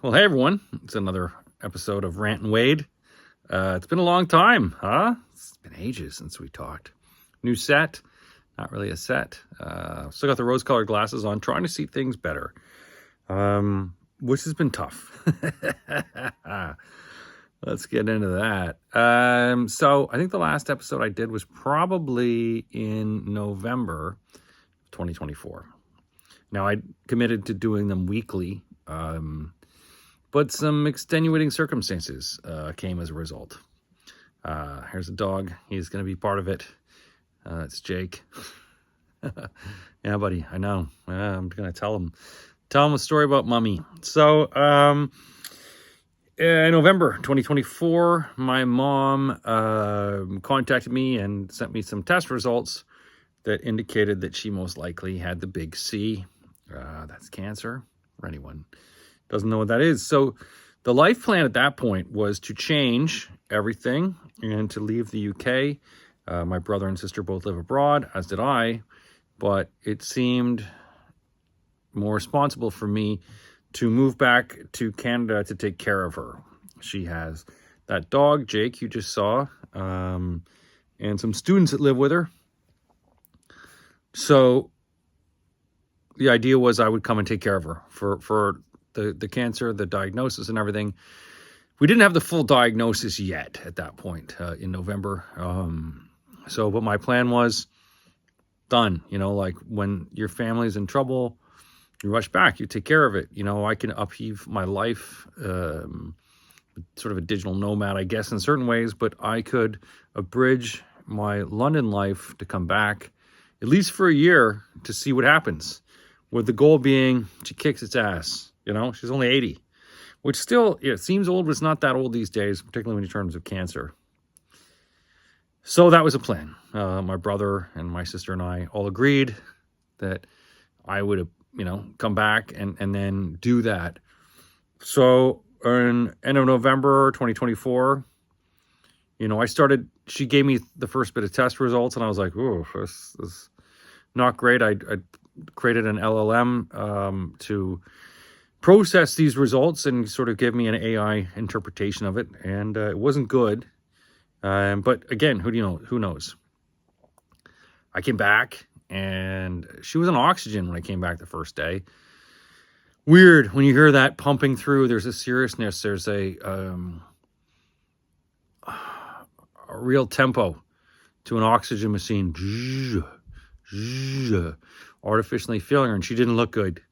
Well, hey everyone, it's another episode of Rant Wade. It's been a long time, huh? It's been ages since we talked. New set, not really a set. Still got the rose-colored glasses on, trying to see things better, which has been tough. Let's get into that. So I think the last episode I did was probably in November 2024. Now, I committed to doing them weekly, but some extenuating circumstances came as a result. Here's a dog. He's going to be part of it. It's Jake. Yeah, buddy, I know. I'm going to tell him a story about Mummy. So, in November 2024, my mom contacted me and sent me some test results that indicated that she most likely had the big C. That's cancer, for anyone doesn't know what that is. So the life plan at that point was to change everything and to leave the UK. My brother and sister both live abroad, as did I, but it seemed more responsible for me to move back to Canada to take care of her. She has that dog, Jake, you just saw, and some students that live with her. So the idea was I would come and take care of her for the cancer, the diagnosis and everything. We didn't have the full diagnosis yet at that point in November. But my plan was done. You know, like when your family's in trouble, you rush back, you take care of it. You know, I can upheave my life, sort of a digital nomad, I guess, in certain ways, but I could abridge my London life to come back at least for a year to see what happens, with the goal being she kicks its ass. You know, she's only 80, which still, it seems old, but it's not that old these days, particularly in terms of cancer. So that was a plan. My brother and my sister and I all agreed that I would, come back and then do that. So in end of November 2024, she gave me the first bit of test results, and I was like, oh, this is not great. I created an LLM to process these results and sort of give me an AI interpretation of it, and it wasn't good. But again, who knows? I came back, and she was on oxygen when I came back the first day. Weird, when you hear that pumping through, there's a seriousness, there's a real tempo to an oxygen machine, artificially filling her, and she didn't look good.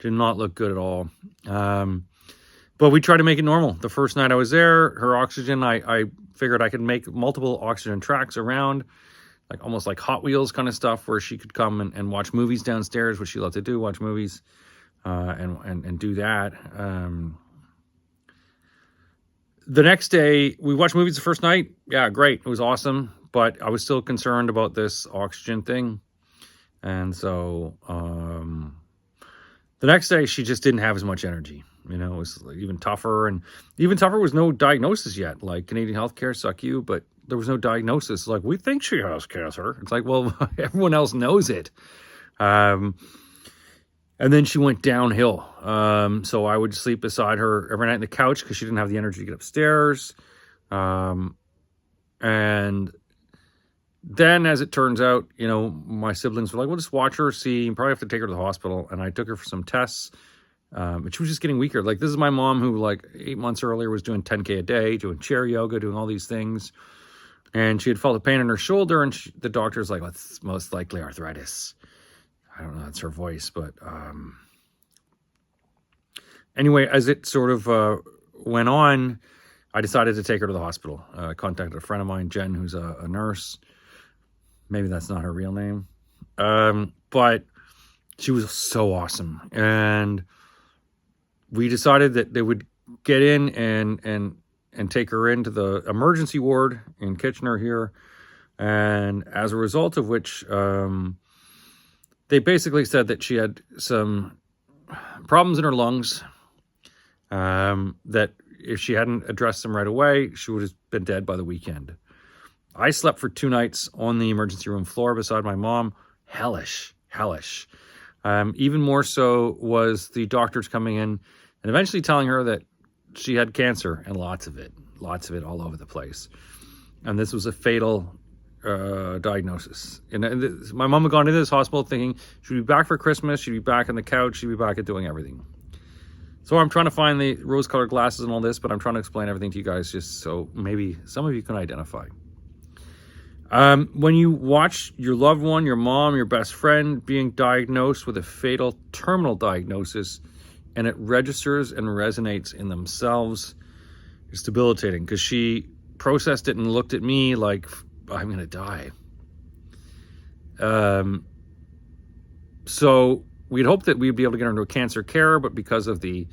Did not look good at all. But we tried to make it normal. The first night I was there, her oxygen, I figured I could make multiple oxygen tracks around, like almost like Hot Wheels kind of stuff, where she could come and watch movies downstairs, which she loved to do, watch movies, and do that. The next day, we watched movies the first night. Yeah, great. It was awesome. But I was still concerned about this oxygen thing. And so the next day, she just didn't have as much energy. It was even tougher. And even tougher was no diagnosis yet. Like, Canadian healthcare, suck you, but there was no diagnosis. Like, we think she has cancer. It's like, well, everyone else knows it. And then she went downhill. So I would sleep beside her every night on the couch because she didn't have the energy to get upstairs. And then, as it turns out, my siblings were like, well, just watch her, see, you probably have to take her to the hospital. And I took her for some tests, but she was just getting weaker. Like, this is my mom who, 8 months earlier, was doing 10K a day, doing chair yoga, doing all these things. And she had felt a pain in her shoulder, and the doctor's like, well, it's most likely arthritis. I don't know, that's her voice, but anyway, as it sort of went on, I decided to take her to the hospital. I contacted a friend of mine, Jen, who's a nurse. Maybe that's not her real name. But she was so awesome. And we decided that they would get in and take her into the emergency ward in Kitchener here. And as a result of which, they basically said that she had some problems in her lungs, that if she hadn't addressed them right away, she would have been dead by the weekend. I slept for 2 nights on the emergency room floor beside my mom. Hellish. Even more so was the doctors coming in and eventually telling her that she had cancer and lots of it all over the place. And this was a fatal diagnosis. And my mom had gone into this hospital thinking she'd be back for Christmas, she'd be back on the couch, she'd be back at doing everything. So I'm trying to find the rose-colored glasses and all this, but I'm trying to explain everything to you guys just so maybe some of you can identify. When you watch your loved one, your mom, your best friend being diagnosed with a fatal terminal diagnosis, and it registers and resonates in themselves, it's debilitating, because she processed it and looked at me like, I'm going to die. So we'd hoped that we'd be able to get her into a cancer care, but because of the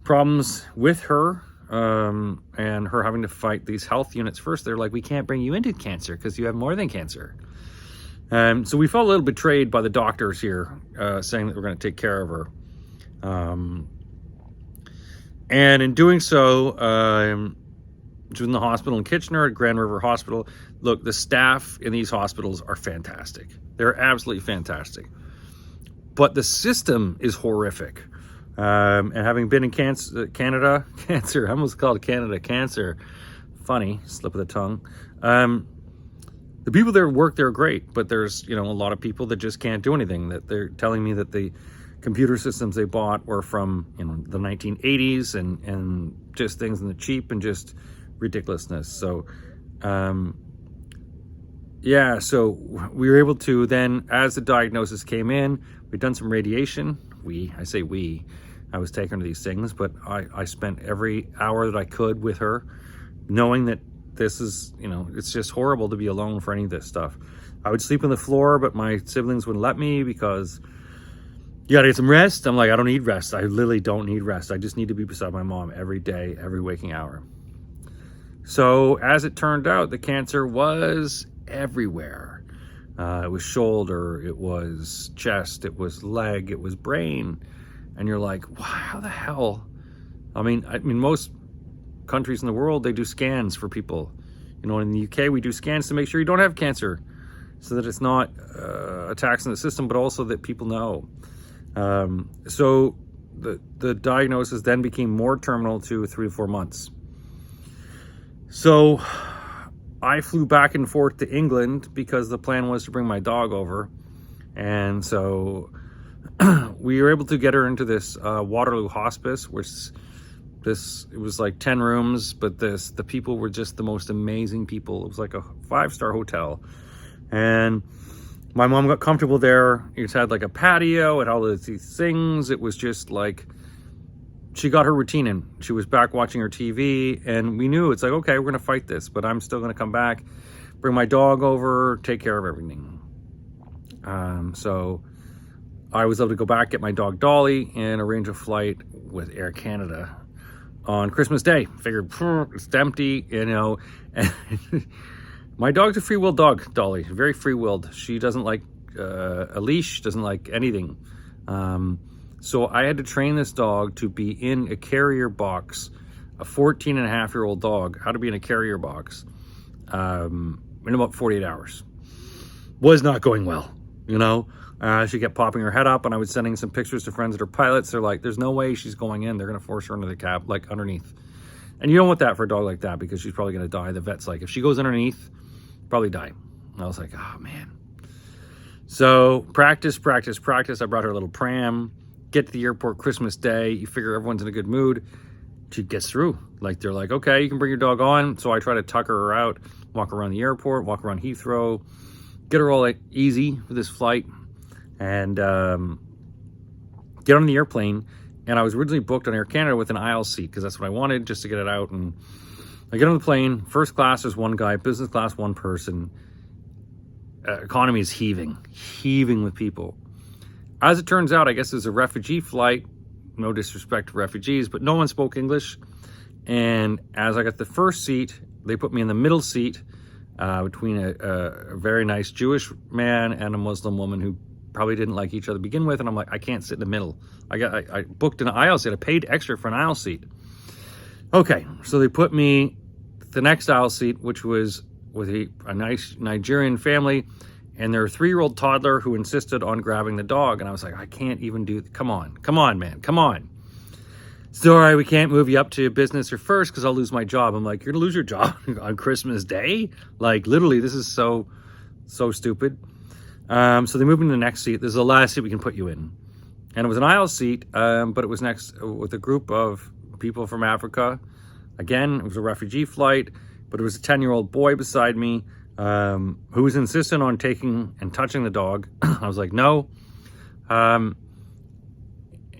problems with her and her having to fight these health units first, they're like, we can't bring you into cancer because you have more than cancer. So we felt a little betrayed by the doctors here, saying that we're going to take care of her. And in doing so, she was in the hospital in Kitchener at Grand River Hospital. Look, the staff in these hospitals are fantastic. They're absolutely fantastic. But the system is horrific. And having been in Canada, I almost called Canada cancer. Funny, slip of the tongue. The people that work there are great, but there's, a lot of people that just can't do anything. That they're telling me that the computer systems they bought were from, the 1980s and just things in the cheap and just ridiculousness. So, so we were able to then, as the diagnosis came in, we'd done some radiation. I was taking her to these things, but I spent every hour that I could with her, knowing that this is, it's just horrible to be alone for any of this stuff. I would sleep on the floor, but my siblings wouldn't let me because you gotta get some rest. I'm like, I don't need rest. I literally don't need rest. I just need to be beside my mom every day, every waking hour. So as it turned out, the cancer was everywhere. It was shoulder, it was chest, it was leg, it was brain. And you're like, wow, how the hell? I mean, most countries in the world, they do scans for people. In the UK, we do scans to make sure you don't have cancer so that it's not a tax on the system, but also that people know. So the diagnosis then became more terminal to 3 to 4 months. So I flew back and forth to England because the plan was to bring my dog over. And so we were able to get her into this Waterloo hospice, which it was like 10 rooms, but the people were just the most amazing people. It was like a 5-star hotel. And my mom got comfortable there. It had like a patio and all of these things. It was just like, she got her routine in. She was back watching her TV, and we knew it's like, okay, we're going to fight this, but I'm still going to come back, bring my dog over, take care of everything. So I was able to go back, get my dog Dolly, and arrange a flight with Air Canada on Christmas Day. Figured, it's empty, and my dog's a free-willed dog, Dolly, very free-willed. She doesn't like a leash, doesn't like anything. So I had to train this dog to be in a carrier box, a 14-and-a-half-year-old dog, how to be in a carrier box in about 48 hours. Was not going well, She kept popping her head up, and I was sending some pictures to friends that are pilots. They're like, there's no way she's going in. They're going to force her into the cab, like underneath. And you don't want that for a dog like that because she's probably going to die. The vet's like, if she goes underneath, probably die. And I was like, oh, man. So practice. I brought her a little pram. Get to the airport Christmas Day. You figure everyone's in a good mood. She gets through. Like, they're like, okay, you can bring your dog on. So I try to tuck her out, walk around the airport, walk around Heathrow, get her all like easy for this flight, and get on the airplane. And I was originally booked on Air Canada with an aisle seat because that's what I wanted, just to get it out. And I get on the plane. First class, there's one guy. Business class, one person. Economy is heaving with people. As it turns out, I guess there's a refugee flight. No disrespect to refugees, but no one spoke English. And as I got the first seat, they put me in the middle seat between a very nice Jewish man and a Muslim woman who probably didn't like each other to begin with. And I'm like, I can't sit in the middle. I booked an aisle seat. I paid extra for an aisle seat. Okay, so they put me the next aisle seat, which was with a nice Nigerian family and their 3-year-old toddler who insisted on grabbing the dog. And I was like, I can't even do, come on, man, come on. sorry, we can't move you up to business or first because I'll lose my job. I'm like, you're going to lose your job on Christmas Day? Like, literally, this is so stupid. So they moved me to the next seat. This is the last seat we can put you in. And it was an aisle seat, but it was next with a group of people from Africa. Again, it was a refugee flight, but it was a 10-year-old boy beside me who was insistent on taking and touching the dog. I was like, no.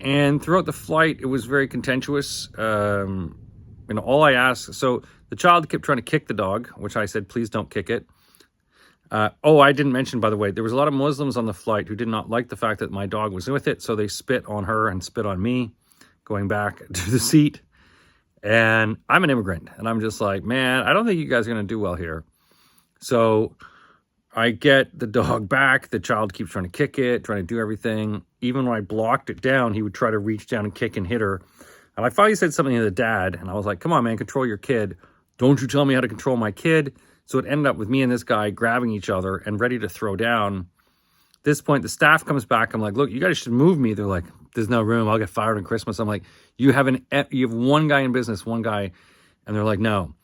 And throughout the flight, it was very contentious. All I asked, so the child kept trying to kick the dog, which I said, please don't kick it. I didn't mention, by the way, there was a lot of Muslims on the flight who did not like the fact that my dog was with it, so they spit on her and spit on me going back to the seat. And I'm an immigrant, and I'm just like, man, I don't think you guys are going to do well here. So I get the dog back. The child keeps trying to kick it, trying to do everything. Even when I blocked it down, he would try to reach down and kick and hit her. And I finally said something to the dad, and I was like, come on, man, control your kid. Don't you tell me how to control my kid. So it ended up with me and this guy grabbing each other and ready to throw down. At this point, the staff comes back. I'm like, look, you guys should move me. They're like, there's no room. I'll get fired on Christmas. I'm like, you have one guy in business, one guy. And they're like, no.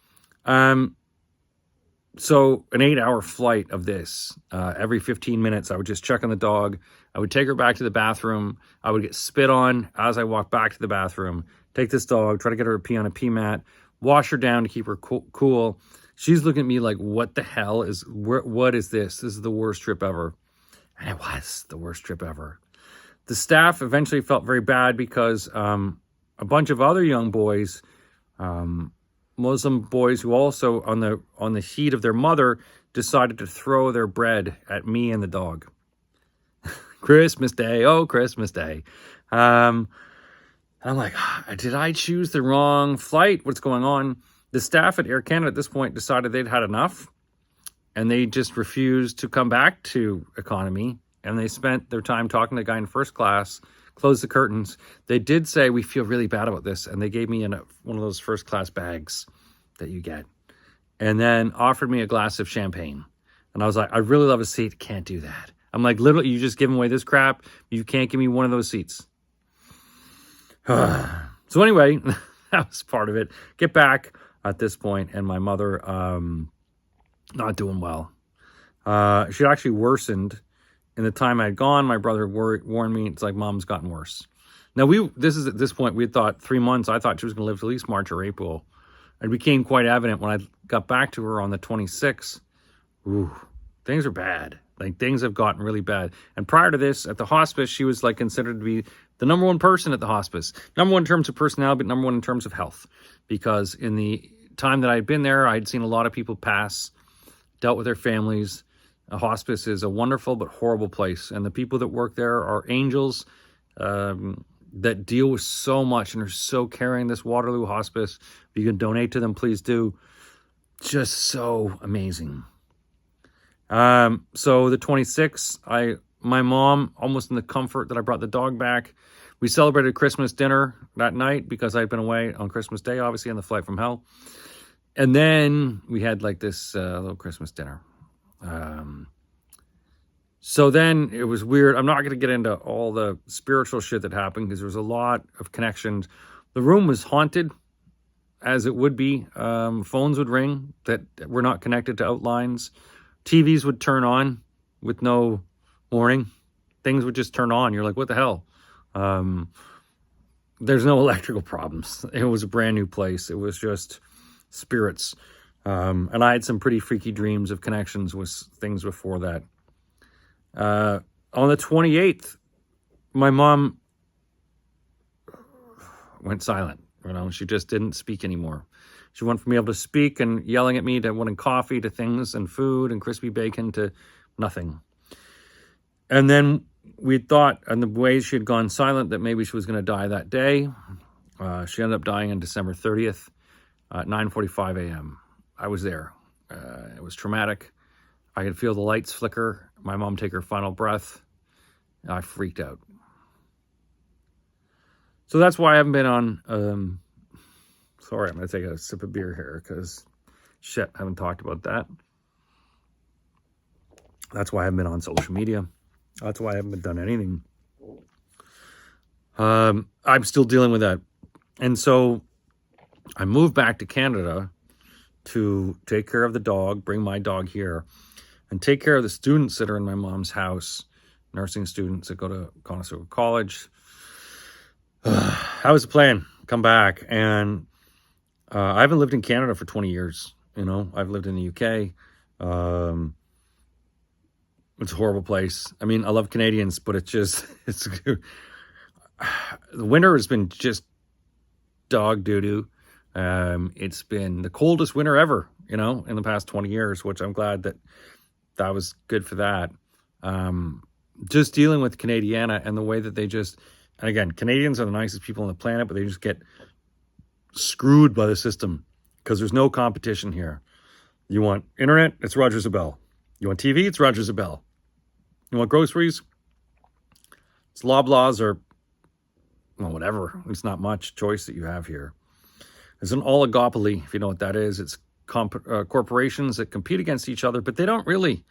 So an 8-hour flight of this, every 15 minutes, I would just check on the dog. I would take her back to the bathroom. I would get spit on as I walked back to the bathroom, take this dog, try to get her to pee on a pee mat, wash her down to keep her cool. She's looking at me like, what the hell what is this? This is the worst trip ever. And it was the worst trip ever. The staff eventually felt very bad because a bunch of other young boys, Muslim boys who also on the heat of their mother decided to throw their bread at me and the dog. Christmas Day, oh, Christmas Day. I'm like, did I choose the wrong flight? What's going on? The staff at Air Canada at this point decided they'd had enough, and they just refused to come back to economy, and they spent their time talking to the guy in first class, closed the curtains. They did say, we feel really bad about this, and they gave me one of those first class bags that you get, and then offered me a glass of champagne. And I was like, I really love a seat. Can't do that. I'm like, literally, you just giving away this crap. You can't give me one of those seats. So anyway, that was part of it. Get back at this point, and my mother not doing well. She actually worsened. In the time I had gone, my brother warned me, it's like, Mom's gotten worse. Now, at this point, we had thought 3 months. I thought she was going to live to at least March or April. It became quite evident when I got back to her on the 26th. Ooh, things are bad. Like, things have gotten really bad. And prior to this, at the hospice, she was like considered to be the number one person at the hospice. Number one in terms of personality, but number one in terms of health. Because in the time that I'd been there, I'd seen a lot of people pass, dealt with their families. A hospice is a wonderful but horrible place. And the people that work there are angels that deal with so much and are so caring. This Waterloo Hospice, if you can donate to them, please do. Just so amazing. So the 26th, my mom, almost in the comfort that I brought the dog back, we celebrated Christmas dinner that night because I'd been away on Christmas Day, obviously, on the flight from hell. And then we had like this little Christmas dinner. So then it was weird. I'm not going to get into all the spiritual shit that happened because there was a lot of connections. The room was haunted, as it would be. Phones would ring that were not connected to outlines. TVs would turn on with no warning. Things would just turn on. You're like, what the hell? There's no electrical problems. It was a brand new place. It was just spirits. And I had some pretty freaky dreams of connections with things before that. On the 28th, my mom went silent. She just didn't speak anymore. She went from being able to speak and yelling at me to wanting coffee to things and food and crispy bacon to nothing. And then we thought, and the way she had gone silent, that maybe she was going to die that day. She ended up dying on December 30th at 9:45 a.m. I was there. It was traumatic. I could feel the lights flicker. My mom take her final breath. I freaked out. So that's why I haven't been on... Sorry, I'm going to take a sip of beer here because, shit, I haven't talked about that. That's why I haven't been on social media. That's why I haven't done anything. I'm still dealing with that And so I moved back to Canada to take care of the dog, bring my dog here, and take care of the students that are in my mom's house, nursing students that go to Conestoga College. That was the plan. Come back. And I haven't lived in Canada for 20 years. I've lived in the UK. It's a horrible place. I mean, I love Canadians, but the winter has been just dog doo-doo. It's been the coldest winter ever, in the past 20 years, which I'm glad that was good for that. Just dealing with Canadiana and the way that and again, Canadians are the nicest people on the planet, but they just get screwed by the system because there's no competition here. You want internet? It's Roger Zabel. You want TV? It's Roger Zabel. You want groceries? It's Loblaws or whatever. It's not much choice that you have here. It's an oligopoly, if you know what that is. It's corporations that compete against each other, but they don't really.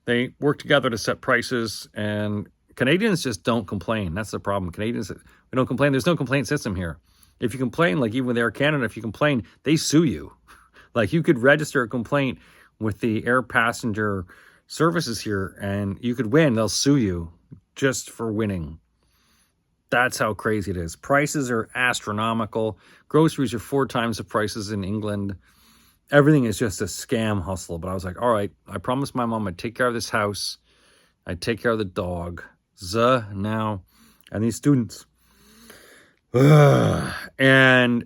They work together to set prices, and Canadians just don't complain. That's the problem. Canadians, we don't complain. There's no complaint system here. If you complain, like even with Air Canada, if you complain, they sue you. Like you could register a complaint with the air passenger services here, and you could win. They'll sue you just for winning. That's how crazy it is. Prices are astronomical. Groceries are 4 times the prices in England. Everything is just a scam hustle. But I was like, all right, I promised my mom I'd take care of this house. I'd take care of the dog. Now. And these students. And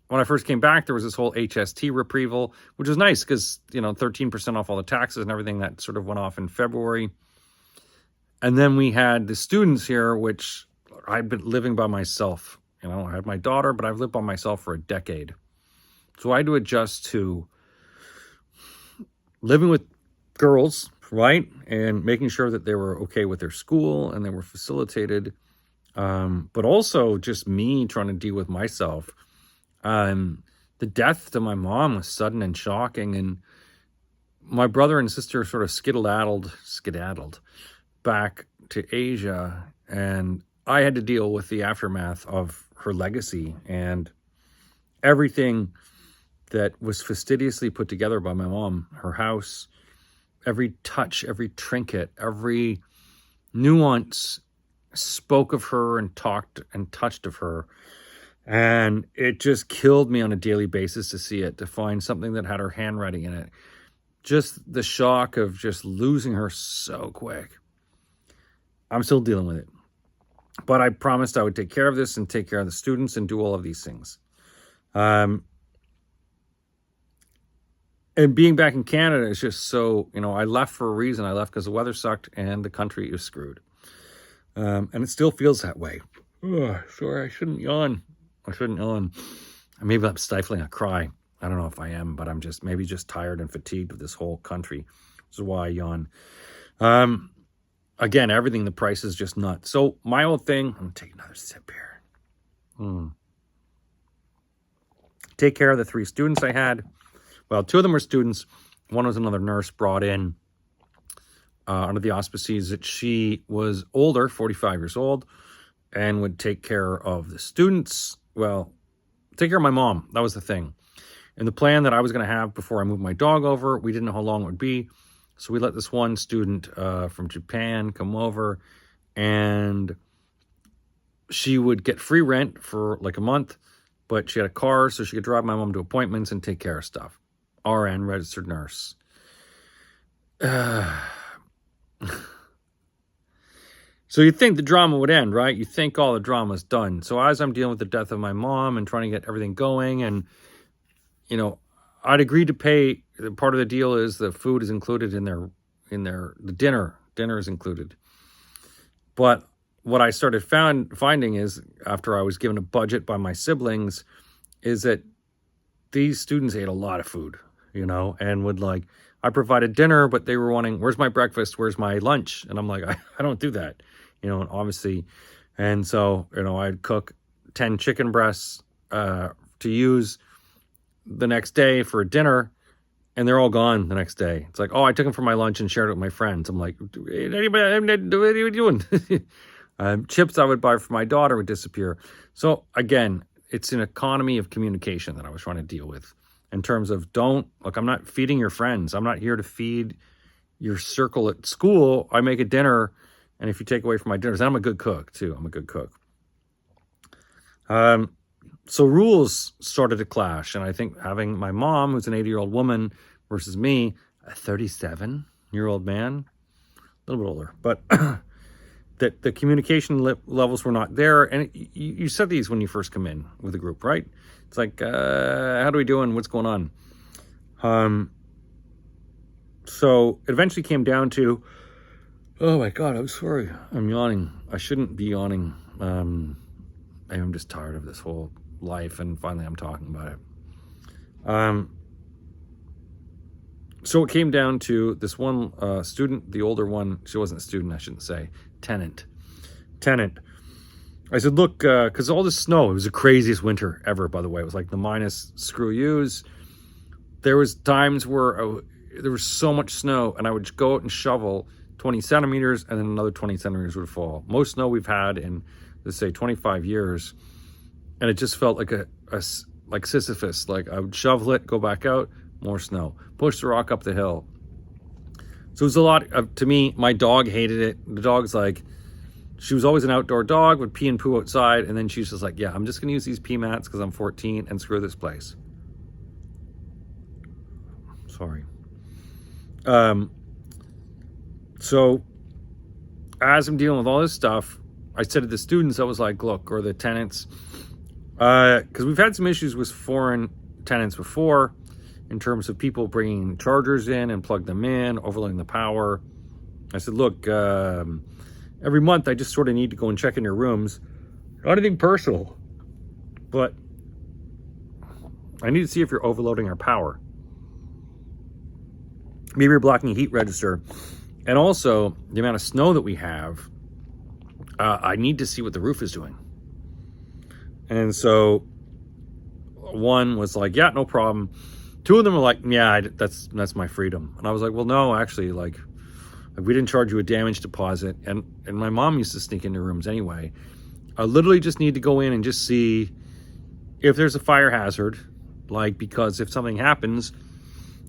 when I first came back, there was this whole HST reprieval, which was nice because, 13% off all the taxes and everything that sort of went off in February. And then we had the students here, which I've been living by myself. I had my daughter, but I've lived by myself for a decade. So I had to adjust to living with girls, right? And making sure that they were okay with their school and they were facilitated. But also just me trying to deal with myself. The death to my mom was sudden and shocking. And my brother and sister sort of skedaddled back to Asia. And I had to deal with the aftermath of her legacy and everything that was fastidiously put together by my mom. Her house, every touch, every trinket, every nuance spoke of her and talked and touched of her. And it just killed me on a daily basis to see it, to find something that had her handwriting in it. Just the shock of just losing her so quick. I'm still dealing with it. But I promised I would take care of this and take care of the students and do all of these things. And being back in Canada is just so, I left for a reason. I left because the weather sucked and the country is screwed. And it still feels that way. Sorry, I shouldn't yawn. Maybe I'm stifling a cry. I don't know if I am, but I'm just tired and fatigued with this whole country. This is why I yawn. Again, everything, the price is just nuts. So my old thing, I'm going to take another sip here. Take care of the 3 students I had. Well, 2 of them were students. One was another nurse brought in under the auspices that she was older, 45 years old, and would take care of the students. Well, take care of my mom. That was the thing. And the plan that I was going to have before I moved my dog over, we didn't know how long it would be. So we let this one student from Japan come over, and she would get free rent for like a month, but she had a car so she could drive my mom to appointments and take care of stuff. RN, registered nurse. So you'd think the drama would end, right? You think all the drama's done. So as I'm dealing with the death of my mom and trying to get everything going, and, I'd agreed to pay. Part of the deal is the food is included in the dinner. Dinner is included. But what I started finding is, after I was given a budget by my siblings, is that these students ate a lot of food, and would I provided dinner, but they were wanting, where's my breakfast? Where's my lunch? And I'm like, I don't do that, and obviously. And so, I'd cook 10 chicken breasts to use the next day for dinner, and they're all gone the next day. It's like, oh, I took them for my lunch and shared it with my friends. I'm like, what are you doing? Chips I would buy for my daughter would disappear. So again, it's an economy of communication that I was trying to deal with in terms of I'm not feeding your friends. I'm not here to feed your circle at school. I make a dinner, and if you take away from my dinners, then I'm a good cook too. I'm a good cook. So rules started to clash, and I think having my mom, who's an 80-year-old woman, versus me, a 37-year-old man, a little bit older, but that the communication levels were not there. And you said these when you first come in with a group, right? It's like, how do we doing? What's going on? So it eventually came down to, oh my God, I'm sorry. I'm yawning. I shouldn't be yawning. I'm just tired of this whole life, and finally I'm talking about it. So it came down to this one student, the older one. She wasn't a student, I shouldn't say. Tenant. I said, look, because all this snow, it was the craziest winter ever, by the way. It was like the minus screw yous. There was times where there was so much snow, and I would go out and shovel 20 centimeters, and then another 20 centimeters would fall. Most snow we've had in, let's say, 25 years. And it just felt like like Sisyphus. Like I would shovel it, go back out, more snow. Push the rock up the hill. So it was a lot to me. My dog hated it. The dog's like, she was always an outdoor dog, would pee and poo outside. And then she's just like, yeah, I'm just going to use these pee mats because I'm 14 and screw this place. Sorry. So as I'm dealing with all this stuff, I said to the students, I was like, look, or the tenants, because we've had some issues with foreign tenants before in terms of people bringing chargers in and plug them in, overloading the power. I said, look, every month I just sort of need to go and check in your rooms. Not anything personal, but I need to see if you're overloading our power. Maybe you're blocking a heat register. And also, the amount of snow that we have, I need to see what the roof is doing. And so one was like, yeah, no problem. Two of them were like, yeah, that's my freedom. And I was like, well, no, actually, like we didn't charge you a damage deposit. And my mom used to sneak into rooms anyway. I literally just need to go in and just see if there's a fire hazard, because if something happens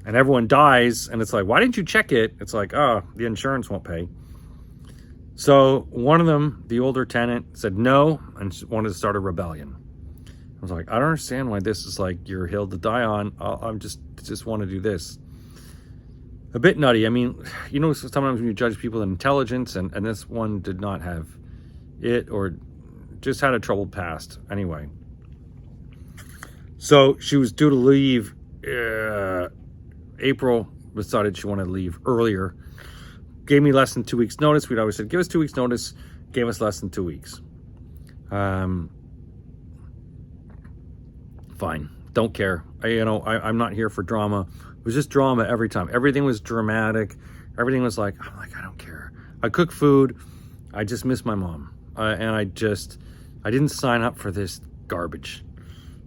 and everyone dies, and it's like, why didn't you check it? It's like, oh, the insurance won't pay. So one of them, the older tenant, said no and wanted to start a rebellion. I was like, I don't understand why this is like your hill to die on. I'm just want to do this. A bit nutty. I mean, sometimes when you judge people in intelligence, and this one did not have it, or just had a troubled past. Anyway. So she was due to leave. April decided she wanted to leave earlier. Gave me less than 2 weeks notice. We'd always said, give us 2 weeks notice. Gave us less than 2 weeks. Fine. Don't care. I'm not here for drama. It was just drama every time. Everything was dramatic. Everything was like, I don't care. I cook food. I just miss my mom. And I didn't sign up for this garbage.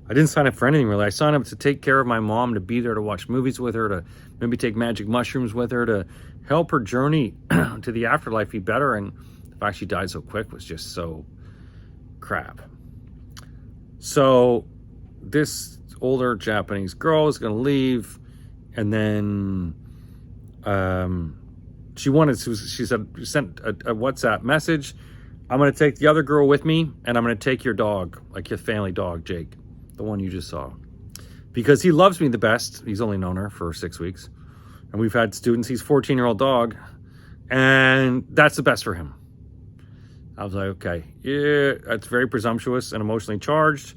I didn't sign up for anything really. I signed up to take care of my mom, to be there to watch movies with her, to maybe take magic mushrooms with her, to help her journey to the afterlife be better. And the fact she died so quick was just so crap. So this older Japanese girl is going to leave, and then she sent a WhatsApp message. I'm going to take the other girl with me, and I'm going to take your dog, like your family dog, Jake, the one you just saw, because he loves me the best. He's only known her for 6 weeks, and we've had students. He's a 14-year-old dog, and that's the best for him. I was like, okay, yeah, that's very presumptuous and emotionally charged.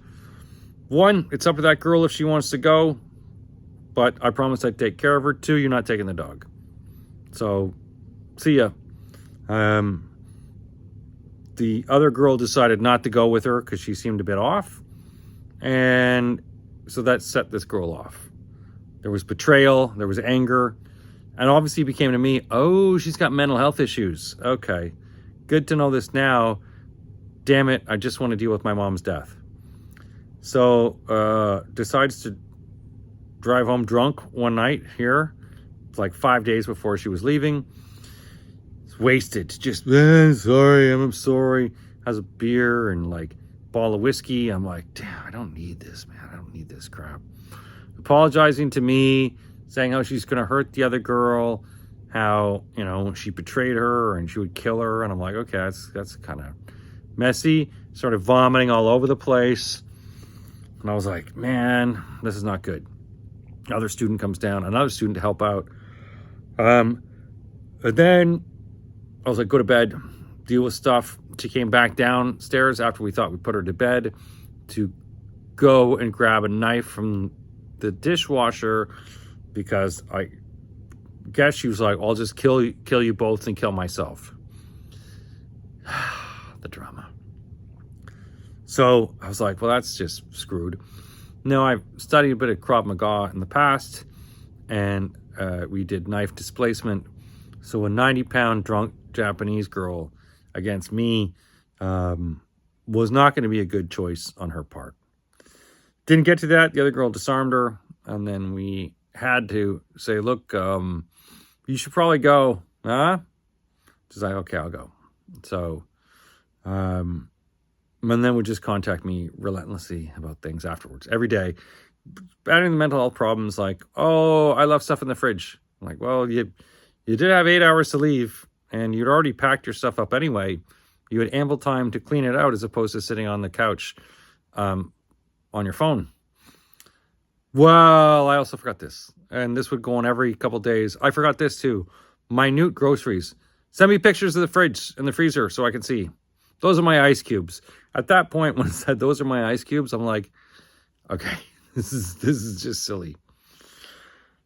One, it's up to that girl if she wants to go, but I promised I'd take care of her. Two, you're not taking the dog. So, see ya. The other girl decided not to go with her because she seemed a bit off. And so that set this girl off. There was betrayal, there was anger, and obviously it became to me, oh, she's got mental health issues. Okay, good to know this now. Damn it, I just want to deal with my mom's death. So decides to drive home drunk one night here. It's like 5 days before she was leaving. It's wasted. Just, sorry, I'm sorry. Has a beer and like bottle of whiskey. I'm like, damn, I don't need this, man. I don't need this crap. Apologizing to me, saying how she's going to hurt the other girl, how, you know, she betrayed her and she would kill her. And I'm like, okay, that's kind of messy. Started vomiting all over the place. And I was like, man, this is not good. Another student comes down, another student to help out. And then I was like, go to bed, deal with stuff. She came back downstairs after we thought we put her to bed to go and grab a knife from the dishwasher because I guess she was like, I'll just kill you both and kill myself. The drama. So I was like, well, that's just screwed. No, I've studied a bit of Krav Maga in the past, and we did knife displacement. So a 90-pound drunk Japanese girl against me was not going to be a good choice on her part. Didn't get to that. The other girl disarmed her, and then we had to say, look, you should probably go. Huh? She's like, okay, I'll go. So, and then would just contact me relentlessly about things afterwards. Every day. Adding the mental health problems like, oh, I left stuff in the fridge. I'm like, well, you did have 8 hours to leave, and you'd already packed your stuff up anyway. You had ample time to clean it out as opposed to sitting on the couch on your phone. Well, I also forgot this. And this would go on every couple days. I forgot this too. Minute groceries. Send me pictures of the fridge and the freezer so I can see. Those are my ice cubes. At that point, when it said those are my ice cubes, I'm like, okay, this is just silly.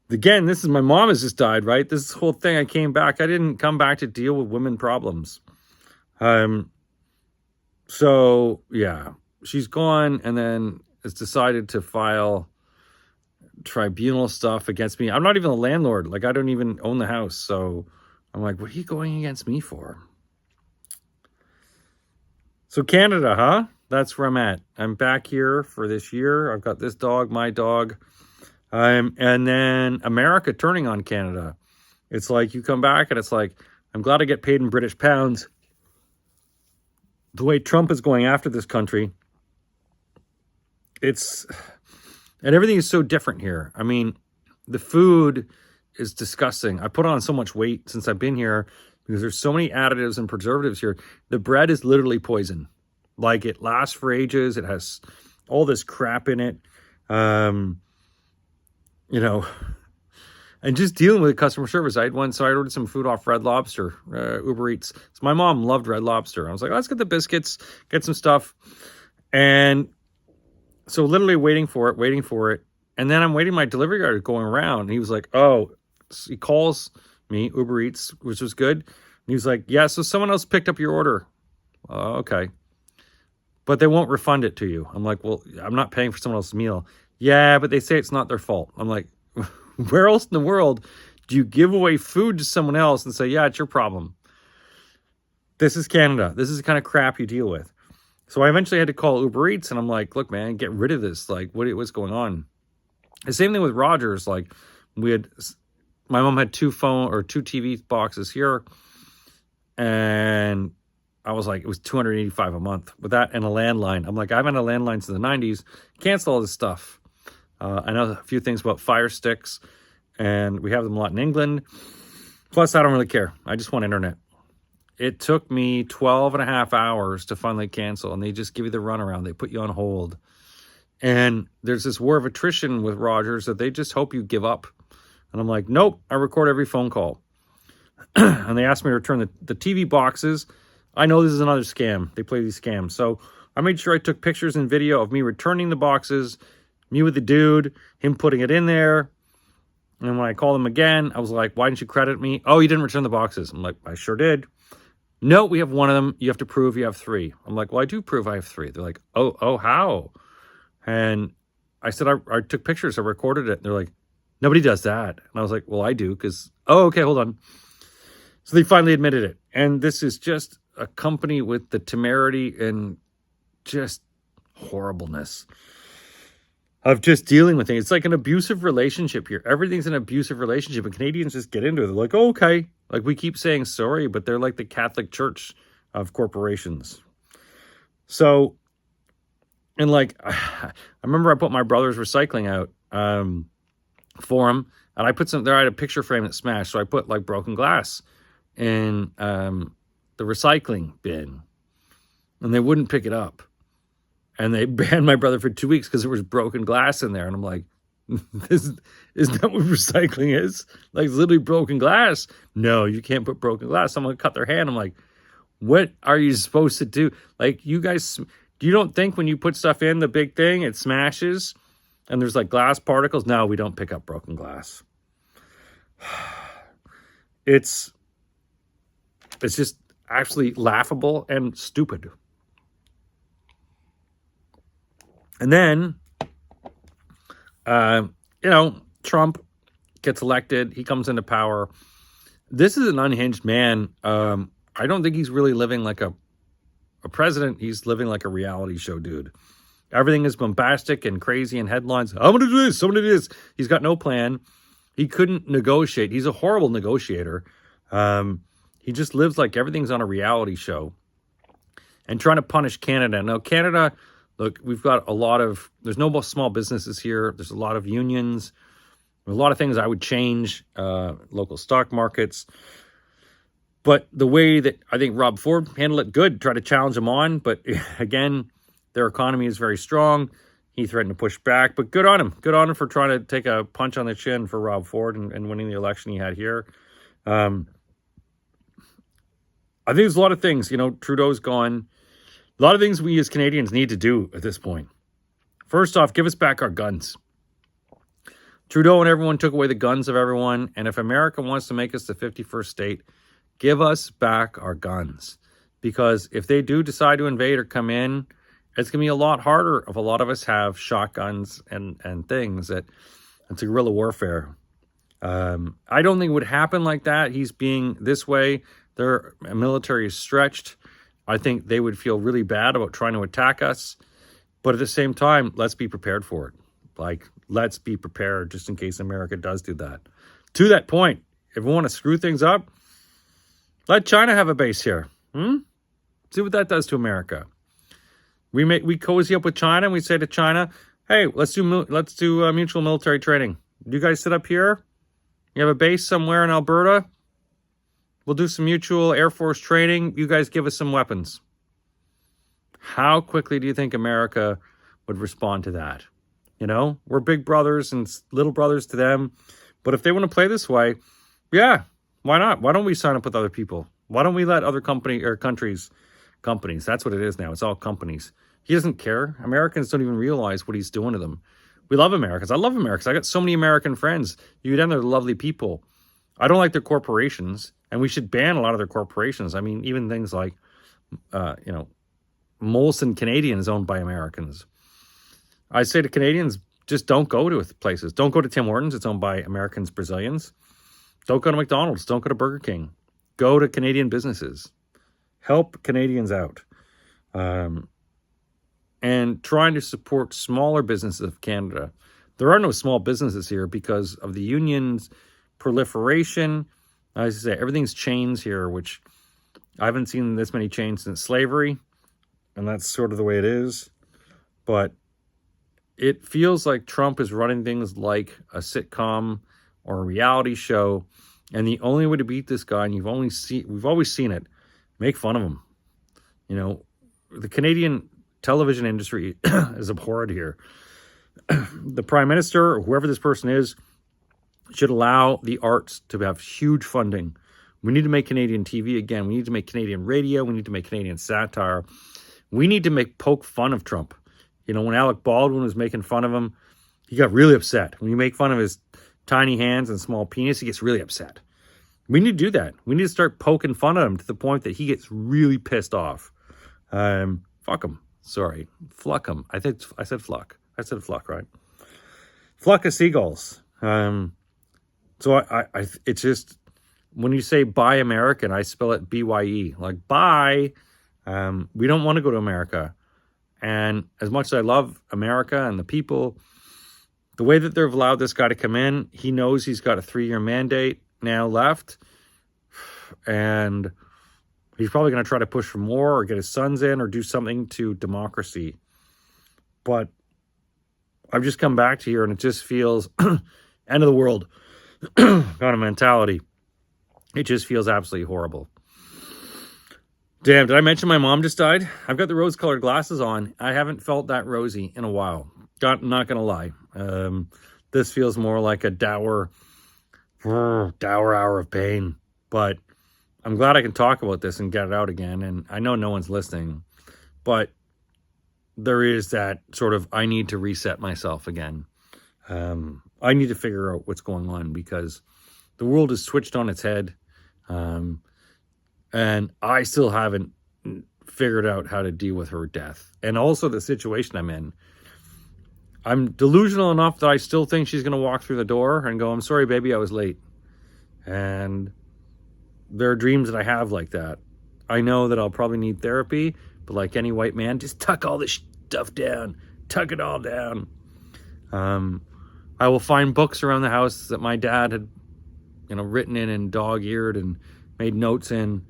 Again, this is my mom has just died, right? This whole thing, I came back. I didn't come back to deal with women problems. So yeah, she's gone, and then it's decided to file tribunal stuff against me. I'm not even a landlord. Like, I don't even own the house. So I'm like, what are you going against me for? So Canada, huh? That's where I'm at. I'm back here for this year. I've got this dog, my dog. And then America turning on Canada. It's like you come back and it's like, I'm glad I get paid in British pounds. The way Trump is going after this country, and everything is so different here. I mean, the food is disgusting. I put on so much weight since I've been here because there's so many additives and preservatives here. The bread is literally poison. Like, it lasts for ages. It has all this crap in it. You know, and just dealing with customer service. I ordered some food off Red Lobster, Uber Eats. So my mom loved Red Lobster. I was like, let's get the biscuits, get some stuff. And so literally waiting for it. And then I'm waiting my delivery guy going around. And he was like, oh, he calls me, Uber Eats, which was good. And he was like, yeah, so someone else picked up your order. Okay. But they won't refund it to you. I'm like, well, I'm not paying for someone else's meal. Yeah, but they say it's not their fault. I'm like, where else in the world do you give away food to someone else and say, yeah, it's your problem? This is Canada. This is the kind of crap you deal with. So I eventually had to call Uber Eats, and I'm like, look, man, get rid of this. Like, what's going on? The same thing with Rogers. Like, my mom had two TV boxes here, and I was like, it was $285 a month with that and a landline. I'm like, I've had a landline since the 90s. Cancel all this stuff. I know a few things about Fire Sticks, and we have them a lot in England. Plus, I don't really care. I just want internet. It took me 12 and a half hours to finally cancel, and they just give you the runaround. They put you on hold. And there's this war of attrition with Rogers that they just hope you give up. And I'm like, nope, I record every phone call. And they asked me to return the TV boxes. I know this is another scam. They play these scams. So I made sure I took pictures and video of me returning the boxes, me with the dude, him putting it in there. And when I called him again, I was like, why didn't you credit me? Oh, you didn't return the boxes. I'm like, I sure did. No, we have one of them. You have to prove you have 3. I'm like, well, I do prove I have 3. They're like, oh, how? And I said, I took pictures. I recorded it. And they're like, nobody does that. And I was like, well, I do because, okay, hold on. So they finally admitted it. And this is just a company with the temerity and just horribleness of just dealing with things. It's like an abusive relationship here. Everything's an abusive relationship, and Canadians just get into it. They're like, oh, okay. Like, we keep saying sorry, but they're like the Catholic Church of corporations. So And like, I remember I put my brother's recycling out for him, and I put some there. I had a picture frame that smashed, so I put like broken glass in the recycling bin, and they wouldn't pick it up. And they banned my brother for 2 weeks because there was broken glass in there. And I'm like, this isn't that what recycling is? Like, it's literally broken glass. No, you can't put broken glass. Someone cut their hand. I'm like, what are you supposed to do? Like, you guys, you don't think when you put stuff in the big thing, it smashes and there's like glass particles? No, we don't pick up broken glass. It's just actually laughable and stupid. And then, Trump gets elected. He comes into power. This is an unhinged man. I don't think he's really living like a president. He's living like a reality show dude. Everything is bombastic and crazy and headlines. I'm going to do this. I'm going to do this. He's got no plan. He couldn't negotiate. He's a horrible negotiator. He just lives like everything's on a reality show and trying to punish Canada. Now, Canada, look, we've got there's no small businesses here. There's a lot of unions. There's a lot of things I would change, local stock markets. But the way that I think Rob Ford handled it, good, try to challenge him on. But again, their economy is very strong. He threatened to push back, but good on him. Good on him for trying to take a punch on the chin for Rob Ford and winning the election he had here. I think there's a lot of things, Trudeau's gone. A lot of things we as Canadians need to do at this point. First off, give us back our guns. Trudeau and everyone took away the guns of everyone. And if America wants to make us the 51st state, give us back our guns. Because if they do decide to invade or come in, it's going to be a lot harder if a lot of us have shotguns and things. It's a guerrilla warfare. I don't think it would happen like that. He's being this way. Their military is stretched. I think they would feel really bad about trying to attack us. But at the same time, let's be prepared for it. Like, let's be prepared just in case America does do that. To that point, if we want to screw things up, let China have a base here. See what that does to America. We cozy up with China and we say to China, hey, let's do mutual military training. You guys sit up here. You have a base somewhere in Alberta. We'll do some mutual Air Force training. You guys give us some weapons. How quickly do you think America would respond to that? We're big brothers and little brothers to them. But if they want to play this way, yeah, why not? Why don't we sign up with other people? Why don't we let other companies, that's what it is now. It's all companies. He doesn't care. Americans don't even realize what he's doing to them. We love Americans. I love Americans. I got so many American friends. You get down there, they're lovely people. I don't like their corporations, and we should ban a lot of their corporations. I mean, even things like, Molson Canadian is owned by Americans. I say to Canadians, just don't go to places. Don't go to Tim Hortons. It's owned by Americans, Brazilians. Don't go to McDonald's. Don't go to Burger King. Go to Canadian businesses. Help Canadians out. And trying to support smaller businesses of Canada. There are no small businesses here because of the unions' proliferation. As I say, everything's chains here, which I haven't seen this many chains since slavery. And that's sort of the way it is. But it feels like Trump is running things like a sitcom or a reality show. And the only way to beat this guy, and we've always seen it, make fun of him. The Canadian television industry is abhorred here. The Prime Minister, or whoever this person is, should allow the arts to have huge funding. We need to make Canadian TV again. We need to make Canadian radio. We need to make Canadian satire. We need to poke fun of Trump. When Alec Baldwin was making fun of him, he got really upset. When you make fun of his tiny hands and small penis, he gets really upset. We need to do that. We need to start poking fun at him to the point that he gets really pissed off. Fuck him. Sorry. Fluck him. I said fluck. I said fluck, right? Flock of seagulls. So it's just, when you say buy American, I spell it B-Y-E. Like, buy. We don't want to go to America. And as much as I love America and the people, the way that they've allowed this guy to come in, he knows he's got a 3-year mandate now left. And he's probably going to try to push for more or get his sons in or do something to democracy. But I've just come back to here and it just feels end of the world kind of mentality. It just feels absolutely horrible. Damn, did I mention my mom just died? I've got the rose-colored glasses on. I haven't felt that rosy in a while. Not going to lie. This feels more like a dour hour of pain. But I'm glad I can talk about this and get it out again. And I know no one's listening. But there is that sort of, I need to reset myself again. I need to figure out what's going on because the world is switched on its head. And I still haven't figured out how to deal with her death. And also the situation I'm in. I'm delusional enough that I still think she's going to walk through the door and go, I'm sorry, baby, I was late. And there are dreams that I have like that. I know that I'll probably need therapy, but like any white man, just tuck all this stuff down. Tuck it all down. I will find books around the house that my dad had, written in and dog-eared and made notes in.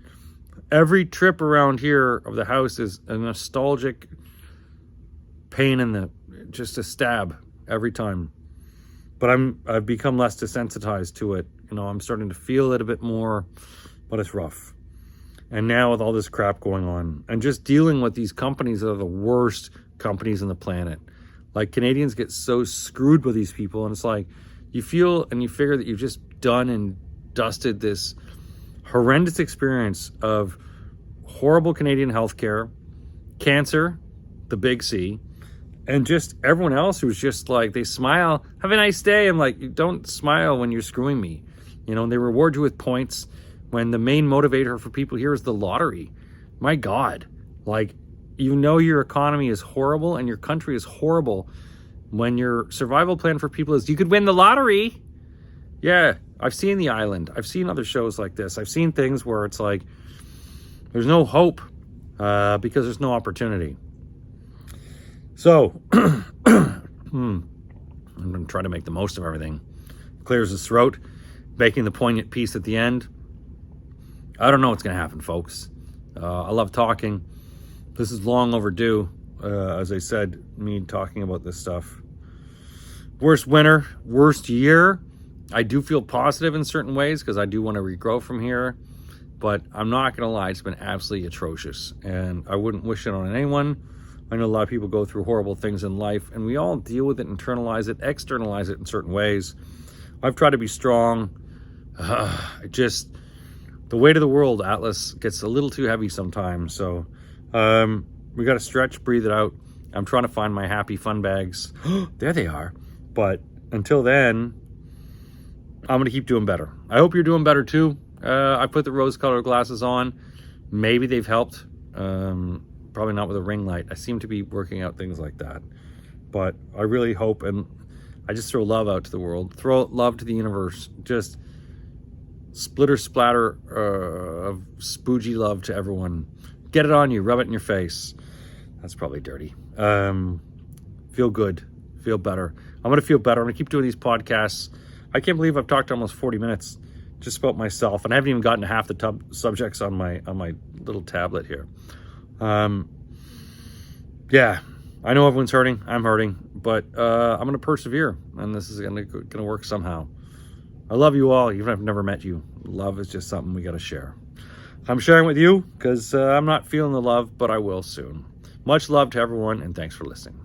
Every trip around here of the house is a nostalgic pain in just a stab every time. But I've become less desensitized to it. I'm starting to feel it a bit more, but it's rough. And now with all this crap going on and just dealing with these companies that are the worst companies on the planet. Like Canadians get so screwed with these people and it's like you feel and you figure that you've just done and dusted this horrendous experience of horrible Canadian healthcare, cancer, the big C, and just everyone else who's just like, they smile, have a nice day. I'm like, you don't smile when you're screwing me. They reward you with points when the main motivator for people here is the lottery. My God, your economy is horrible and your country is horrible when your survival plan for people is you could win the lottery. Yeah, I've seen The Island. I've seen other shows like this. I've seen things where it's like there's no hope because there's no opportunity. So I'm going to try to make the most of everything. Clears his throat, making the poignant piece at the end. I don't know what's going to happen, folks. I love talking. This is long overdue, as I said, me talking about this stuff. Worst winter, worst year. I do feel positive in certain ways because I do want to regrow from here. But I'm not going to lie, it's been absolutely atrocious. And I wouldn't wish it on anyone. I know a lot of people go through horrible things in life. And we all deal with it, internalize it, externalize it in certain ways. I've tried to be strong. The weight of the world, Atlas, gets a little too heavy sometimes. So we got to stretch, breathe it out. I'm trying to find my happy fun bags. There they are. But until then, I'm going to keep doing better. I hope you're doing better too. I put the rose-colored glasses on. Maybe they've helped. Probably not with a ring light. I seem to be working out things like that. But I really hope, and I just throw love out to the world. Throw love to the universe. Just splitter splatter of spoogy love to everyone. Get it on you. Rub it in your face. That's probably dirty. Feel good. Feel better. I'm going to feel better. I'm going to keep doing these podcasts. I can't believe I've talked almost 40 minutes just about myself, and I haven't even gotten to half the subjects on my little tablet here. Yeah, I know everyone's hurting. I'm hurting, but I'm going to persevere, and this is going to work somehow. I love you all, even if I've never met you. Love is just something we got to share. I'm sharing with you because I'm not feeling the love, but I will soon. Much love to everyone, and thanks for listening.